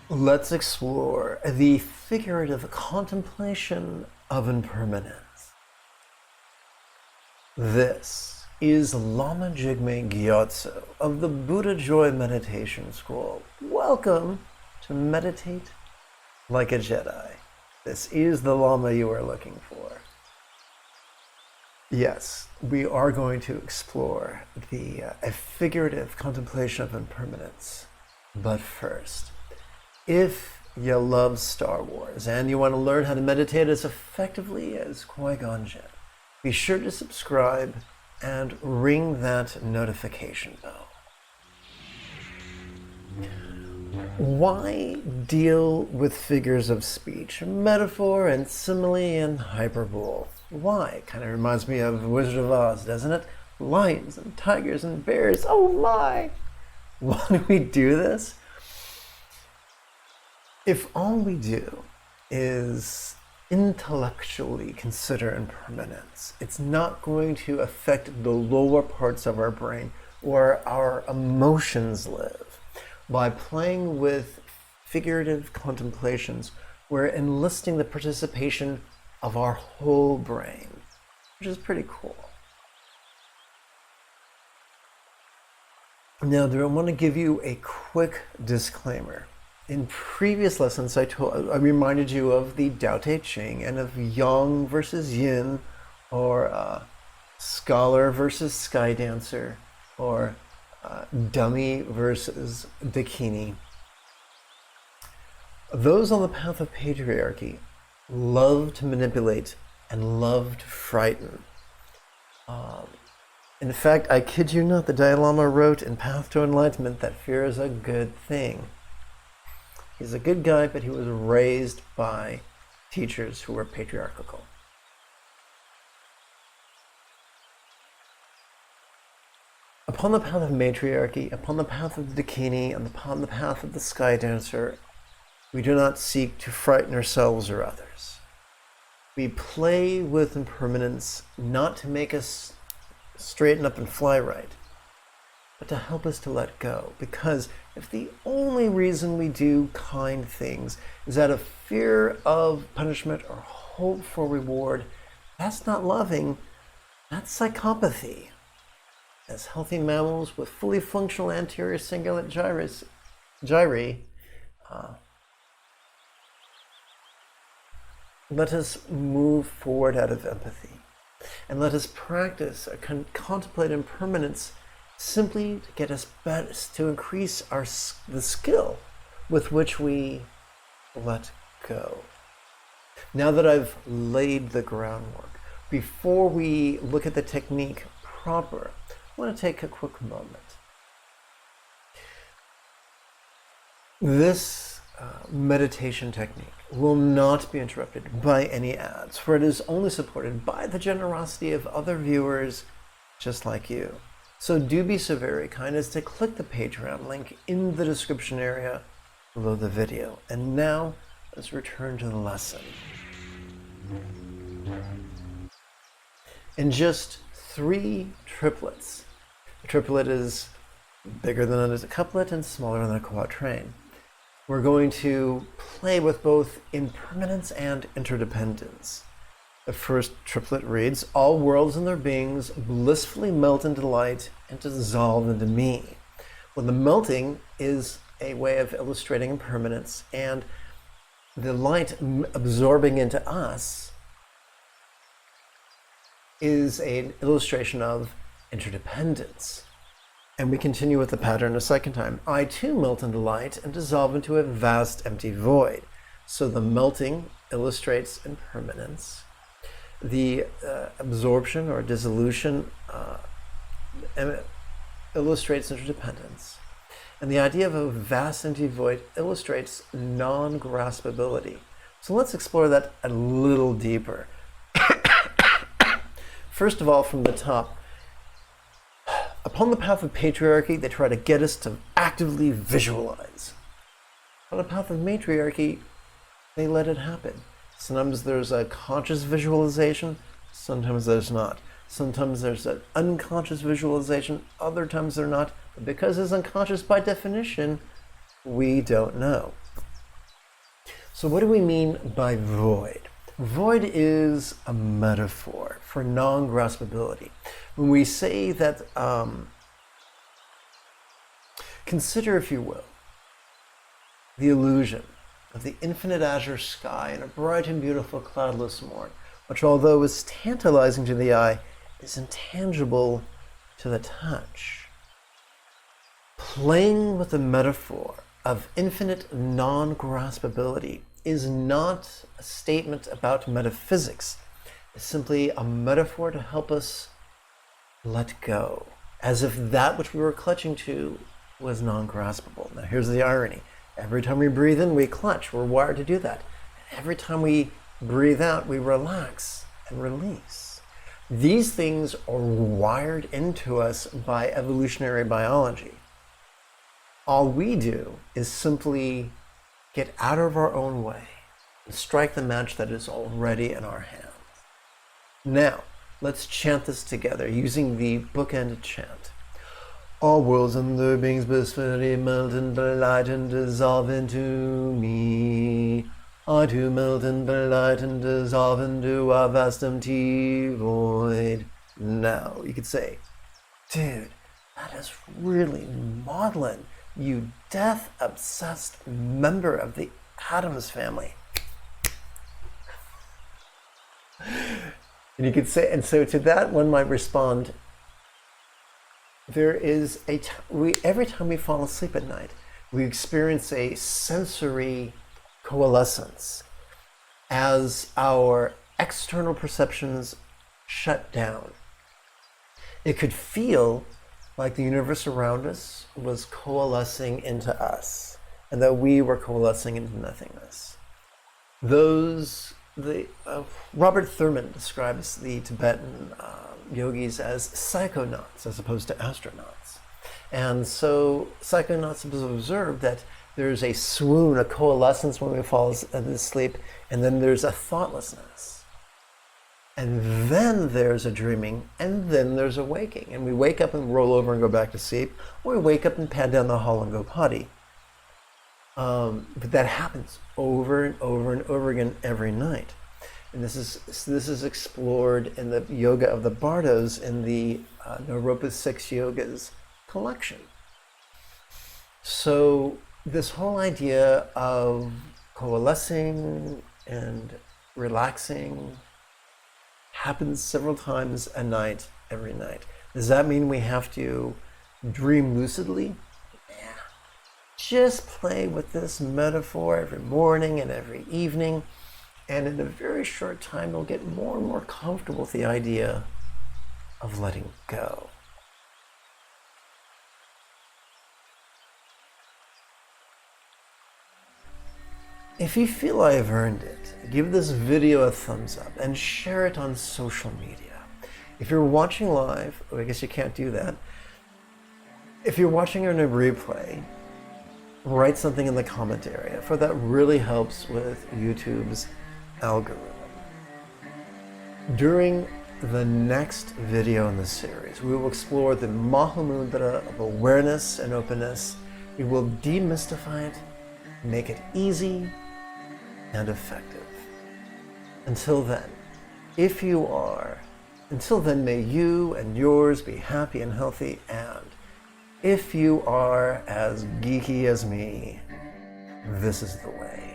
Let's explore the figurative contemplation of impermanence. This is Lama Jigme Gyatso of the Buddha Joy Meditation School. Welcome to Meditate Like a Jedi. This is the Lama you are looking for. Yes, we are going to explore the figurative contemplation of impermanence. But first, if you love Star Wars and you want to learn how to meditate as effectively as Qui-Gon Jinn, be sure to subscribe and ring that notification bell. Why deal with figures of speech, metaphor and simile and hyperbole? Why? Kind of reminds me of Wizard of Oz, doesn't it? Lions and tigers and bears, oh my! Why do we do this? If all we do is intellectually consider impermanence, it's not going to affect the lower parts of our brain where our emotions live. By playing with figurative contemplations, we're enlisting the participation of our whole brain, which is pretty cool. Now, I want to give you a quick disclaimer. In previous lessons, I reminded you of the Tao Te Ching and of Yang versus Yin, or scholar versus sky dancer, or dummy versus bikini. Those on the path of patriarchy love to manipulate and love to frighten. In fact, I kid you not, the Dalai Lama wrote in Path to Enlightenment that fear is a good thing. He's a good guy, but he was raised by teachers who were patriarchal. Upon the path of matriarchy, upon the path of the bikini, and upon the path of the sky dancer, we do not seek to frighten ourselves or others. We play with impermanence not to make us straighten up and fly right, but to help us to let go. Because if the only reason we do kind things is out of fear of punishment or hope for reward, that's not loving, that's psychopathy. As healthy mammals with fully functional anterior cingulate gyri, let us move forward out of empathy. And let us practice or contemplate impermanence simply to get us better, to increase the skill with which we let go. Now that I've laid the groundwork, before we look at the technique proper, I want to take a quick moment. This meditation technique will not be interrupted by any ads, for it is only supported by the generosity of other viewers just like you. So do be so very kind as to click the Patreon link in the description area below the video. And now, let's return to the lesson. In just 3 triplets, a triplet is bigger than a couplet and smaller than a quatrain. We're going to play with both impermanence and interdependence. The first triplet reads, all worlds and their beings blissfully melt into light and dissolve into me. Well, the melting is a way of illustrating impermanence, and the light absorbing into us is an illustration of interdependence. And we continue with the pattern a second time. I too melt into light and dissolve into a vast empty void. So the melting illustrates impermanence. The absorption or dissolution illustrates interdependence. And the idea of a vast empty void illustrates non-graspability. So let's explore that a little deeper. First of all, from the top, upon the path of patriarchy, they try to get us to actively visualize. On the path of matriarchy, they let it happen. Sometimes there's a conscious visualization, sometimes there's not. Sometimes there's an unconscious visualization, other times they're not. But because it's unconscious by definition, we don't know. So what do we mean by void? Void is a metaphor for non-graspability. When we say that, consider, if you will, the illusion of the infinite azure sky and a bright and beautiful cloudless morn, which, although is tantalizing to the eye, is intangible to the touch. Playing with the metaphor of infinite non-graspability is not a statement about metaphysics. It's simply a metaphor to help us let go, as if that which we were clutching to was non-graspable. Now here's the irony. Every time we breathe in, we clutch. We're wired to do that. Every time we breathe out, we relax and release. These things are wired into us by evolutionary biology. All we do is simply get out of our own way and strike the match that is already in our hands. Now, let's chant this together using the bookend chant. All worlds and their beings blissfully melt and delight and dissolve into me. I too melt and delight and dissolve into a vast empty void. Now, you could say, dude, that is really maudlin, you death-obsessed member of the Addams family. And you could say, and so to that one might respond, there is every time we fall asleep at night, we experience a sensory coalescence as our external perceptions shut down. It could feel like the universe around us was coalescing into us, and that we were coalescing into nothingness. Robert Thurman describes the Tibetan yogis as psychonauts as opposed to astronauts. And so psychonauts have observed that there's a swoon, a coalescence when we fall asleep, and then there's a thoughtlessness. And then there's a dreaming, and then there's a waking. And we wake up and roll over and go back to sleep, or we wake up and pad down the hall and go potty. But that happens over and over and over again every night. And this is explored in the yoga of the Bardos in the Naropa 6 Yogas collection. So this whole idea of coalescing and relaxing happens several times a night, every night. Does that mean we have to dream lucidly? Yeah. Just play with this metaphor every morning and every evening. And in a very short time, you'll get more and more comfortable with the idea of letting go. If you feel I have earned it, give this video a thumbs up and share it on social media. If you're watching live, I guess you can't do that. If you're watching on a replay, write something in the comment area, for that really helps with YouTube's algorithm. During the next video in the series, we will explore the Mahamudra of awareness and openness. We will demystify it, make it easy and effective. Until then, may you and yours be happy and healthy, and if you are as geeky as me, this is the way.